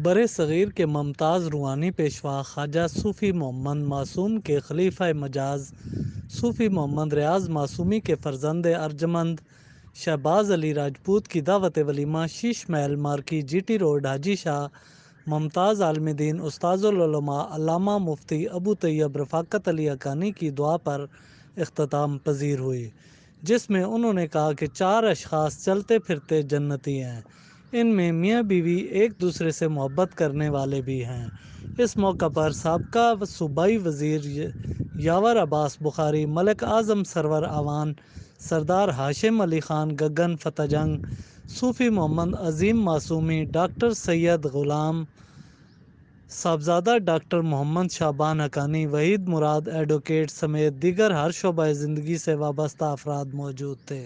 بر صغیر کے ممتاز روحانی پیشوا خواجہ صوفی محمد معصوم کے خلیفہ مجاز صوفی محمد ریاض معصومی کے فرزند ارجمند شہباز علی راجپوت کی دعوت ولیمہ شیش محل مارکی جی ٹی روڈ حاجی شاہ ممتاز عالم دین استاذ العلماء علامہ مفتی ابو طیب رفاقت علی حقانی کی دعا پر اختتام پذیر ہوئی، جس میں انہوں نے کہا کہ 4 اشخاص چلتے پھرتے جنتی ہیں، ان میں میاں بیوی ایک دوسرے سے محبت کرنے والے بھی ہیں۔ اس موقع پر سابقہ صوبائی وزیر یاور عباس بخاری، ملک اعظم سرور اعوان سردار ہاشم علی خان گگن فتح جنگ، صوفی محمد عظیم معصومی، ڈاکٹر سید غلام صاحبزادہ، ڈاکٹر محمد شعبان حقانی، وحید مراد ایڈوکیٹ سمیت دیگر ہر شعبہ زندگی سے وابستہ افراد موجود تھے۔